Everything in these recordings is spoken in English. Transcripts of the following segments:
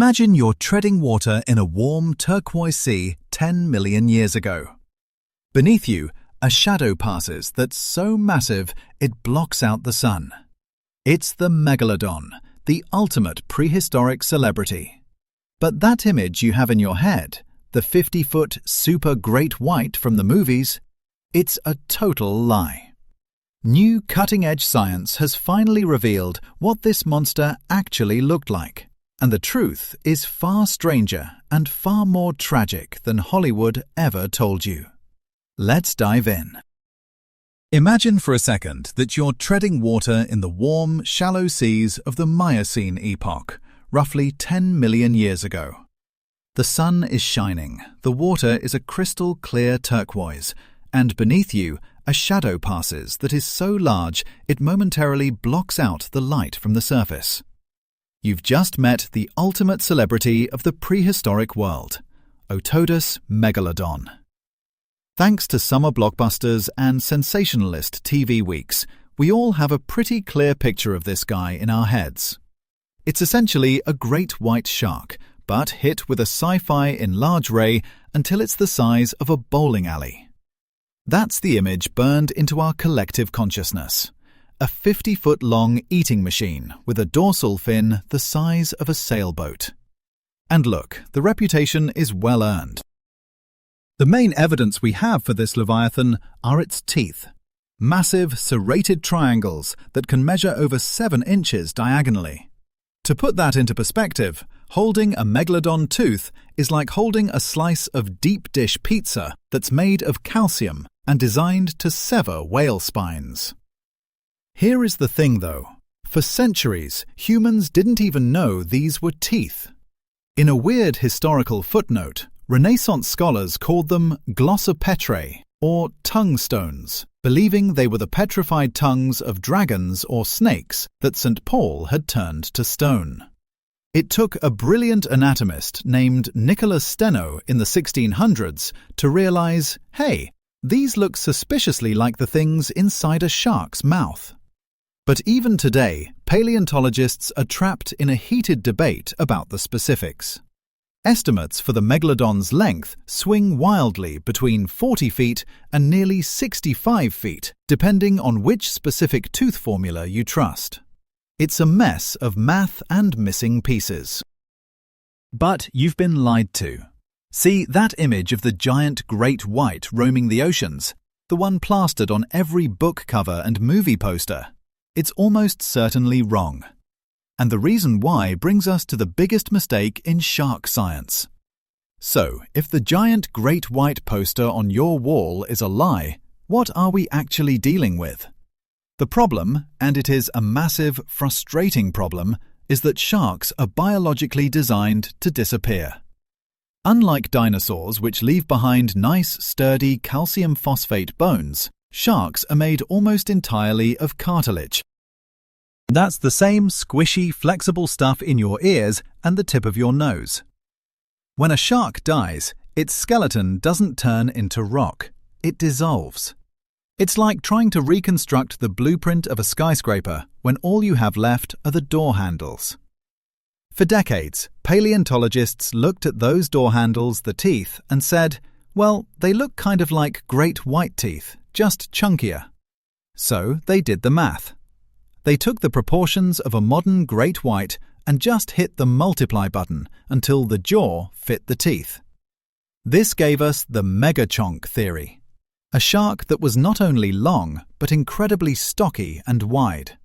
Imagine you're treading water in a warm turquoise sea 10 million years ago. Beneath you, a shadow passes that's so massive it blocks out the sun. It's the Megalodon, the ultimate prehistoric celebrity. But that image you have in your head, the 50-foot super great white from the movies, it's a total lie. New cutting-edge science has finally revealed what this monster actually looked like. And the truth is far stranger and far more tragic than Hollywood ever told you. Let's dive in. Imagine for a second that you're treading water in the warm, shallow seas of the Miocene epoch, roughly 10 million years ago. The sun is shining, the water is a crystal clear turquoise, and beneath you, a shadow passes that is so large it momentarily blocks out the light from the surface. You've just met the ultimate celebrity of the prehistoric world, Otodus Megalodon. Thanks to summer blockbusters and sensationalist TV weeks, we all have a pretty clear picture of this guy in our heads. It's essentially a great white shark, but hit with a sci-fi enlarged ray until it's the size of a bowling alley. That's the image burned into our collective consciousness. A 50-foot-long eating machine with a dorsal fin the size of a sailboat. And look, the reputation is well earned. The main evidence we have for this leviathan are its teeth. Massive, serrated triangles that can measure over 7 inches diagonally. To put that into perspective, holding a megalodon tooth is like holding a slice of deep dish pizza that's made of calcium and designed to sever whale spines. Here is the thing though. For centuries, humans didn't even know these were teeth. In a weird historical footnote, Renaissance scholars called them glossopetrae, or tongue stones, believing they were the petrified tongues of dragons or snakes that St. Paul had turned to stone. It took a brilliant anatomist named Nicholas Steno in the 1600s to realize, hey, these look suspiciously like the things inside a shark's mouth. But even today, paleontologists are trapped in a heated debate about the specifics. Estimates for the megalodon's length swing wildly between 40 feet and nearly 65 feet, depending on which specific tooth formula you trust. It's a mess of math and missing pieces. But you've been lied to. See that image of the giant great white roaming the oceans, the one plastered on every book cover and movie poster? It's almost certainly wrong. And the reason why brings us to the biggest mistake in shark science. So, if the giant great white poster on your wall is a lie, what are we actually dealing with? The problem, and it is a massive, frustrating problem, is that sharks are biologically designed to disappear. Unlike dinosaurs, which leave behind nice, sturdy calcium phosphate bones, sharks are made almost entirely of cartilage. That's the same squishy, flexible stuff in your ears and the tip of your nose. When a shark dies, its skeleton doesn't turn into rock. It dissolves. It's like trying to reconstruct the blueprint of a skyscraper when all you have left are the door handles. For decades, paleontologists looked at those door handles, the teeth, and said, well, they look kind of like great white teeth, just chunkier. So they did the math. They took the proportions of a modern great white and just hit the multiply button until the jaw fit the teeth. This gave us the megachonk theory, a shark that was not only long but incredibly stocky and wide.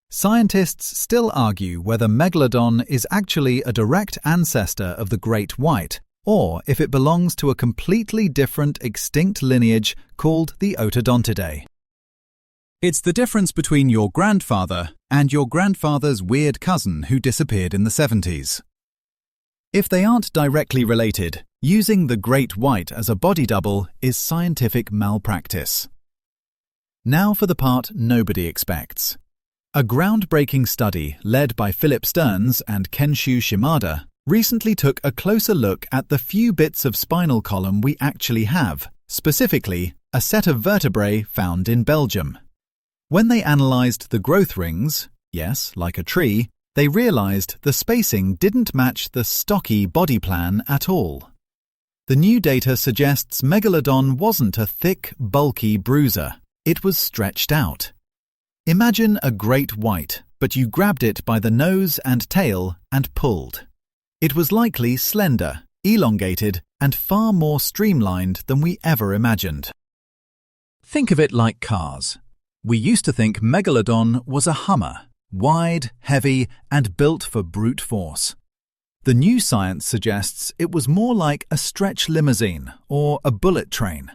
Scientists still argue whether Megalodon is actually a direct ancestor of the great white or if it belongs to a completely different extinct lineage called the Otodontidae. It's the difference between your grandfather and your grandfather's weird cousin who disappeared in the 70s. If they aren't directly related, using the great white as a body double is scientific malpractice. Now for the part nobody expects. A groundbreaking study led by Philip Stearns and Kenshu Shimada recently took a closer look at the few bits of spinal column we actually have, specifically a set of vertebrae found in Belgium. When they analysed the growth rings, yes, like a tree, They realized the spacing didn't match the stocky body plan at all. The new data suggests Megalodon wasn't a thick, bulky bruiser. It was stretched out. Imagine a great white, but you grabbed it by the nose and tail and pulled. It was likely slender, elongated, and far more streamlined than we ever imagined. Think of it like cars. We used to think Megalodon was a Hummer, wide, heavy, and built for brute force. The new science suggests it was more like a stretch limousine or a bullet train.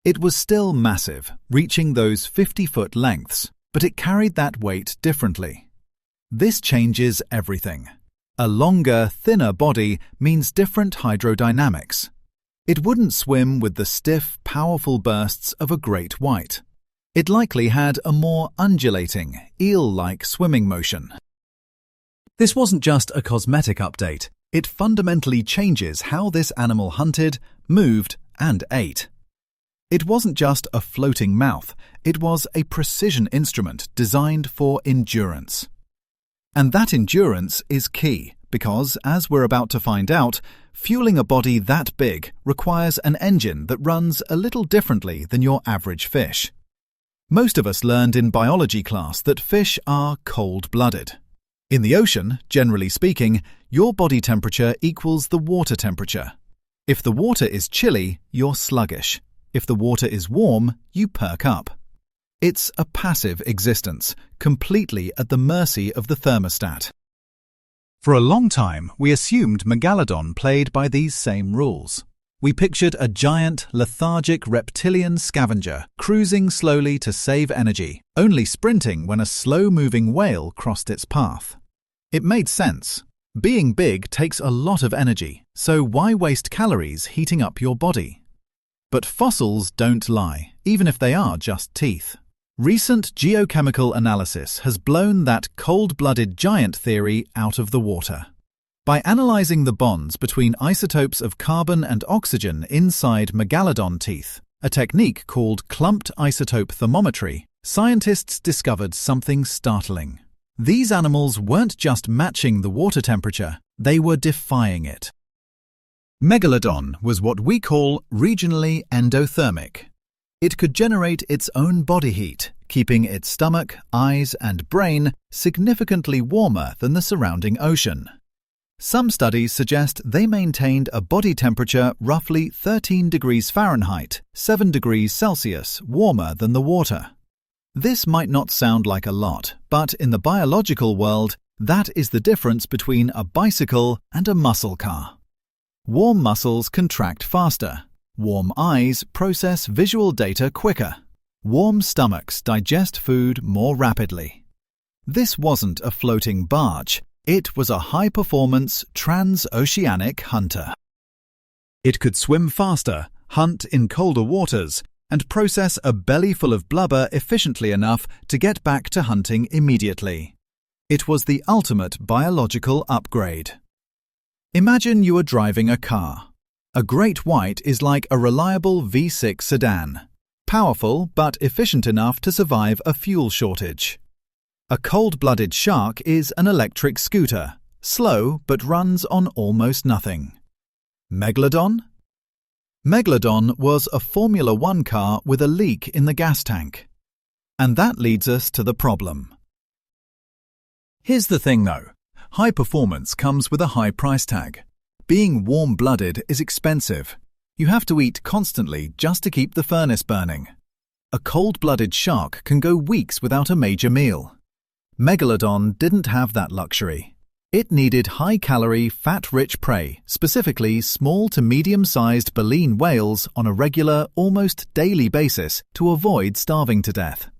It was still massive, reaching those 50-foot lengths, but it carried that weight differently. This changes everything. A longer, thinner body means different hydrodynamics. It wouldn't swim with the stiff, powerful bursts of a great white. It likely had a more undulating, eel-like swimming motion. This wasn't just a cosmetic update. It fundamentally changes how this animal hunted, moved, and ate. It wasn't just a floating mouth. It was a precision instrument designed for endurance. And that endurance is key because, as we're about to find out, fueling a body that big requires an engine that runs a little differently than your average fish. Most of us learned in biology class that fish are cold-blooded. In the ocean, generally speaking, your body temperature equals the water temperature. If the water is chilly, you're sluggish. If the water is warm, you perk up. It's a passive existence, completely at the mercy of the thermostat. For a long time, we assumed Megalodon played by these same rules. We pictured a giant, lethargic reptilian scavenger cruising slowly to save energy, only sprinting when a slow-moving whale crossed its path. It made sense. Being big takes a lot of energy, so why waste calories heating up your body? But fossils don't lie, even if they are just teeth. Recent geochemical analysis has blown that cold-blooded giant theory out of the water. By analyzing the bonds between isotopes of carbon and oxygen inside Megalodon teeth, a technique called clumped isotope thermometry, scientists discovered something startling. These animals weren't just matching the water temperature, they were defying it. Megalodon was what we call regionally endothermic. It could generate its own body heat, keeping its stomach, eyes, and brain significantly warmer than the surrounding ocean. Some studies suggest they maintained a body temperature roughly 13 degrees Fahrenheit, 7 degrees Celsius warmer than the water. This might not sound like a lot, but in the biological world, that is the difference between a bicycle and a muscle car. Warm muscles contract faster. Warm eyes process visual data quicker. Warm stomachs digest food more rapidly. This wasn't a floating barge. It was a high-performance transoceanic hunter. It could swim faster, hunt in colder waters, and process a belly full of blubber efficiently enough to get back to hunting immediately. It was the ultimate biological upgrade. Imagine you are driving a car. A great white is like a reliable V6 sedan, powerful but efficient enough to survive a fuel shortage. A cold-blooded shark is an electric scooter, slow but runs on almost nothing. Megalodon? Megalodon was a Formula One car with a leak in the gas tank. And that leads us to the problem. Here's the thing though, high performance comes with a high price tag. Being warm-blooded is expensive. You have to eat constantly just to keep the furnace burning. A cold-blooded shark can go weeks without a major meal. Megalodon didn't have that luxury. It needed high-calorie, fat-rich prey, specifically small to medium-sized baleen whales on a regular, almost daily basis to avoid starving to death.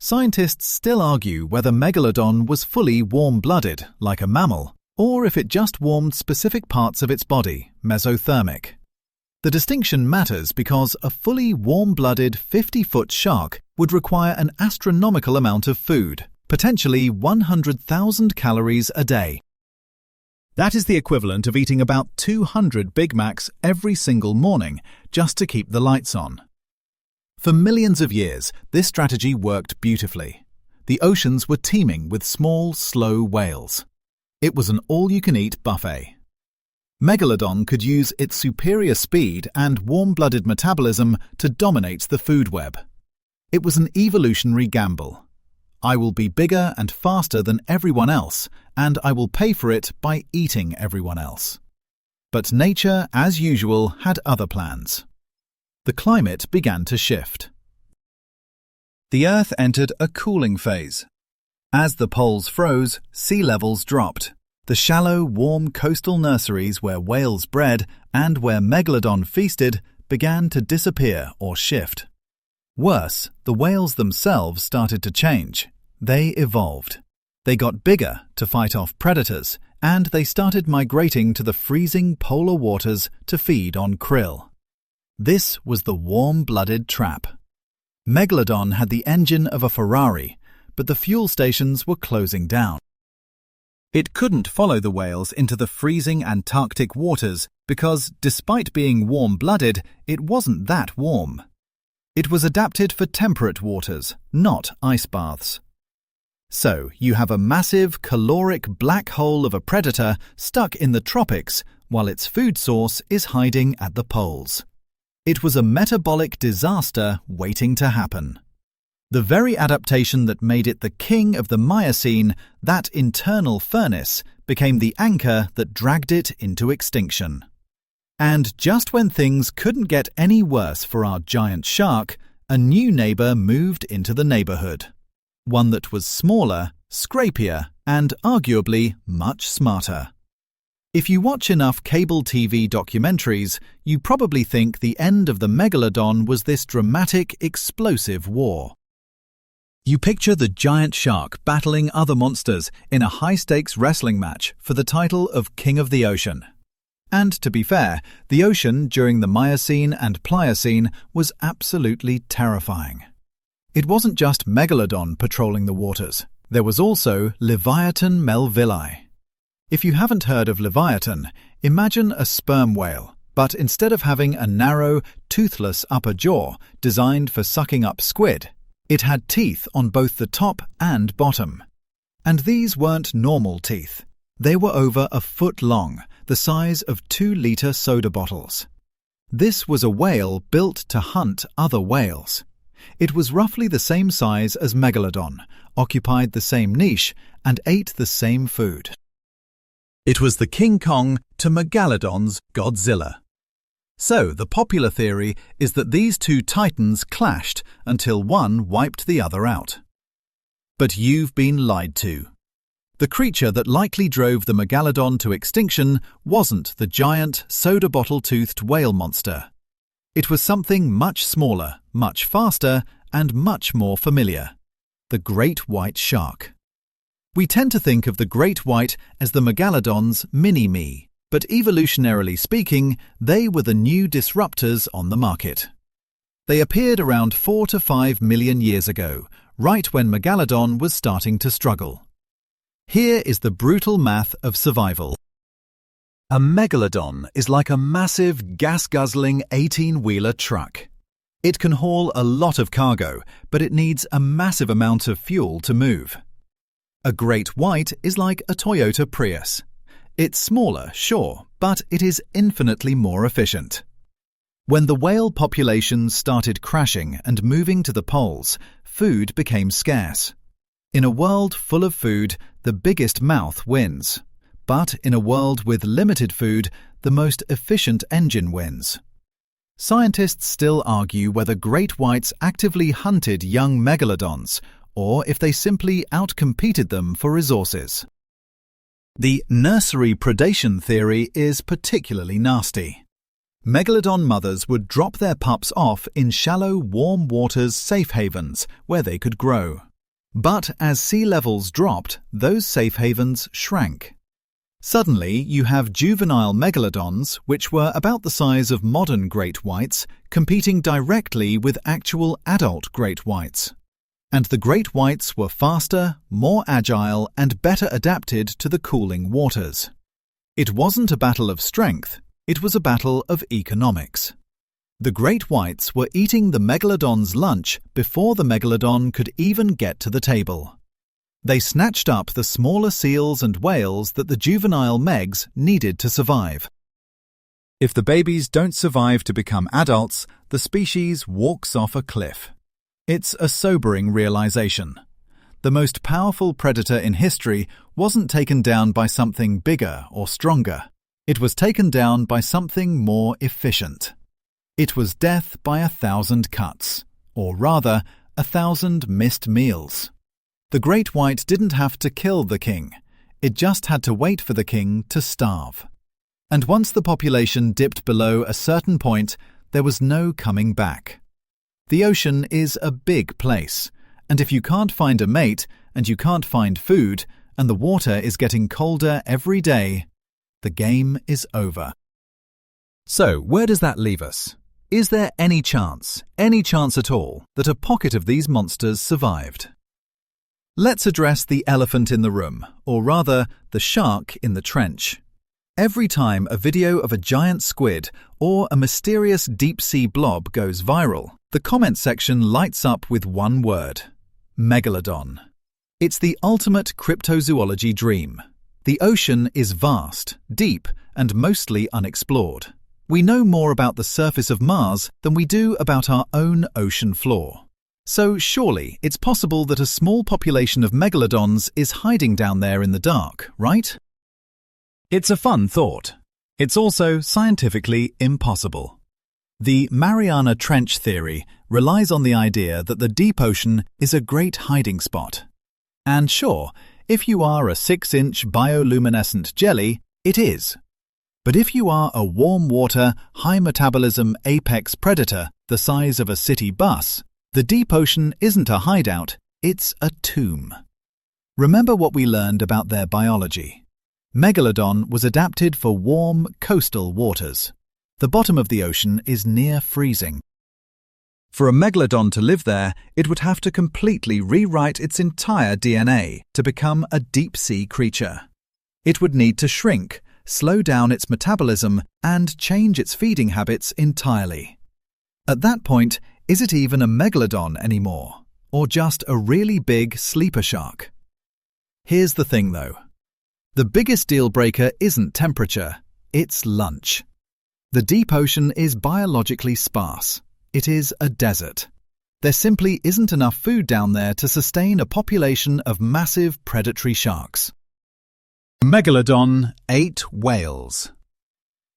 Scientists still argue whether Megalodon was fully warm-blooded, like a mammal, or if it just warmed specific parts of its body, mesothermic. The distinction matters because a fully warm-blooded 50-foot shark would require an astronomical amount of food, potentially 100,000 calories a day. That is the equivalent of eating about 200 Big Macs every single morning just to keep the lights on. For millions of years, this strategy worked beautifully. The oceans were teeming with small, slow whales. It was an all-you-can-eat buffet. Megalodon could use its superior speed and warm-blooded metabolism to dominate the food web. It was an evolutionary gamble. I will be bigger and faster than everyone else, and I will pay for it by eating everyone else. But nature, as usual, had other plans. The climate began to shift. The Earth entered a cooling phase. As the poles froze, sea levels dropped. The shallow, warm coastal nurseries where whales bred and where Megalodon feasted began to disappear or shift. Worse, the whales themselves started to change. They evolved. They got bigger to fight off predators, and they started migrating to the freezing polar waters to feed on krill. This was the warm-blooded trap. Megalodon had the engine of a Ferrari, but the fuel stations were closing down. It couldn't follow the whales into the freezing Antarctic waters because, despite being warm-blooded, it wasn't that warm. It was adapted for temperate waters, not ice baths. So, you have a massive, caloric black hole of a predator stuck in the tropics while its food source is hiding at the poles. It was a metabolic disaster waiting to happen. The very adaptation that made it the king of the Miocene, that internal furnace, became the anchor that dragged it into extinction. And just when things couldn't get any worse for our giant shark, a new neighbour moved into the neighbourhood. One that was smaller, scrapier, and arguably much smarter. If you watch enough cable TV documentaries, you probably think the end of the Megalodon was this dramatic, explosive war. You picture the giant shark battling other monsters in a high-stakes wrestling match for the title of King of the Ocean. And to be fair, the ocean during the Miocene and Pliocene was absolutely terrifying. It wasn't just Megalodon patrolling the waters. There was also Leviathan melvilli. If you haven't heard of Leviathan, imagine a sperm whale, but instead of having a narrow, toothless upper jaw designed for sucking up squid, it had teeth on both the top and bottom. And these weren't normal teeth. They were over a foot long, the size of 2-litre soda bottles. This was a whale built to hunt other whales. It was roughly the same size as Megalodon, occupied the same niche, and ate the same food. It was the King Kong to Megalodon's Godzilla. So the popular theory is that these two titans clashed until one wiped the other out. But you've been lied to. The creature that likely drove the Megalodon to extinction wasn't the giant, soda bottle-toothed whale monster. It was something much smaller, much faster, and much more familiar. The great white shark. We tend to think of the great white as the Megalodon's mini-me, but evolutionarily speaking, they were the new disruptors on the market. They appeared around 4 to 5 million years ago, right when Megalodon was starting to struggle. Here is the brutal math of survival. A Megalodon is like a massive, gas-guzzling 18-wheeler truck. It can haul a lot of cargo, but it needs a massive amount of fuel to move. A great white is like a Toyota Prius. It's smaller, sure, but it is infinitely more efficient. When the whale populations started crashing and moving to the poles, food became scarce. In a world full of food, the biggest mouth wins. But in a world with limited food, the most efficient engine wins. Scientists still argue whether great whites actively hunted young megalodons, or if they simply outcompeted them for resources. The nursery predation theory is particularly nasty. Megalodon mothers would drop their pups off in shallow, warm waters safe havens where they could grow. But as sea levels dropped, those safe havens shrank. Suddenly, you have juvenile megalodons, which were about the size of modern great whites, competing directly with actual adult great whites. And the great whites were faster, more agile, and better adapted to the cooling waters. It wasn't a battle of strength, it was a battle of economics. The great whites were eating the megalodon's lunch before the megalodon could even get to the table. They snatched up the smaller seals and whales that the juvenile megs needed to survive. If the babies don't survive to become adults, the species walks off a cliff. It's a sobering realization. The most powerful predator in history wasn't taken down by something bigger or stronger. It was taken down by something more efficient. It was death by 1,000 cuts, or rather, 1,000 missed meals. The great white didn't have to kill the king. It just had to wait for the king to starve. And once the population dipped below a certain point, there was no coming back. The ocean is a big place, and if you can't find a mate, and you can't find food, and the water is getting colder every day, the game is over. So, where does that leave us? Is there any chance at all, that a pocket of these monsters survived? Let's address the elephant in the room, or rather, the shark in the trench. Every time a video of a giant squid or a mysterious deep-sea blob goes viral, the comment section lights up with one word: Megalodon. It's the ultimate cryptozoology dream. The ocean is vast, deep, and mostly unexplored. We know more about the surface of Mars than we do about our own ocean floor. So surely it's possible that a small population of megalodons is hiding down there in the dark, right? It's a fun thought. It's also scientifically impossible. The Mariana Trench theory relies on the idea that the deep ocean is a great hiding spot. And sure, if you are a 6-inch bioluminescent jelly, it is. But if you are a warm-water, high-metabolism apex predator the size of a city bus, the deep ocean isn't a hideout, it's a tomb. Remember what we learned about their biology. Megalodon was adapted for warm, coastal waters. The bottom of the ocean is near freezing. For a megalodon to live there, it would have to completely rewrite its entire DNA to become a deep-sea creature. It would need to shrink, slow down its metabolism, and change its feeding habits entirely. At that point, is it even a megalodon anymore, or just a really big sleeper shark? Here's the thing though. The biggest deal breaker isn't temperature, it's lunch. The deep ocean is biologically sparse. It is a desert. There simply isn't enough food down there to sustain a population of massive predatory sharks. Megalodon ate whales.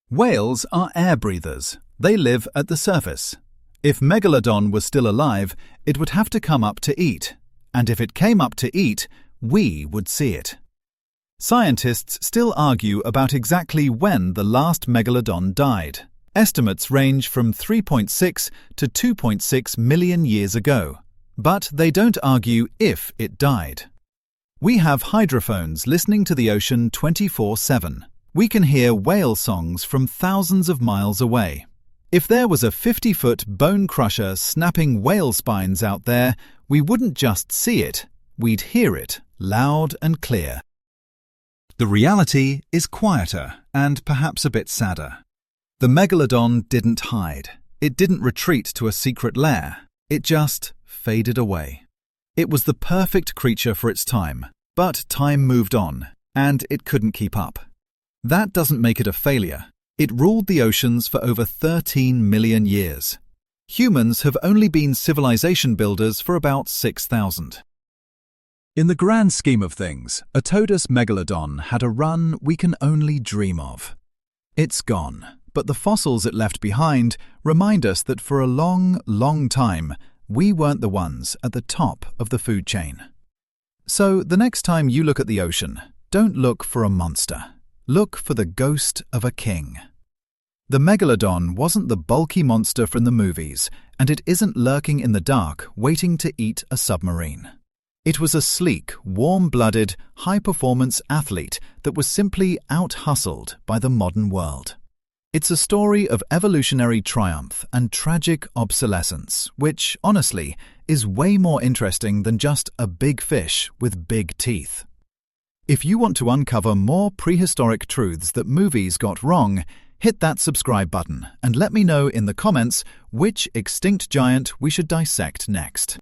Whales are air breathers. They live at the surface. If Megalodon was still alive, it would have to come up to eat. And if it came up to eat, we would see it. Scientists still argue about exactly when the last megalodon died. Estimates range from 3.6 to 2.6 million years ago, but they don't argue if it died. We have hydrophones listening to the ocean 24/7. We can hear whale songs from thousands of miles away. If there was a 50-foot bone crusher snapping whale spines out there, we wouldn't just see it, we'd hear it loud and clear. The reality is quieter and perhaps a bit sadder. The megalodon didn't hide. It didn't retreat to a secret lair. It just faded away. It was the perfect creature for its time, but time moved on, and it couldn't keep up. That doesn't make it a failure. It ruled the oceans for over 13 million years. Humans have only been civilization builders for about 6,000. In the grand scheme of things, Otodus megalodon had a run we can only dream of. It's gone, but the fossils it left behind remind us that for a long, long time, we weren't the ones at the top of the food chain. So the next time you look at the ocean, don't look for a monster. Look for the ghost of a king. The megalodon wasn't the bulky monster from the movies, and it isn't lurking in the dark waiting to eat a submarine. It was a sleek, warm-blooded, high-performance athlete that was simply out-hustled by the modern world. It's a story of evolutionary triumph and tragic obsolescence, which, honestly, is way more interesting than just a big fish with big teeth. If you want to uncover more prehistoric truths that movies got wrong, hit that subscribe button and let me know in the comments which extinct giant we should dissect next.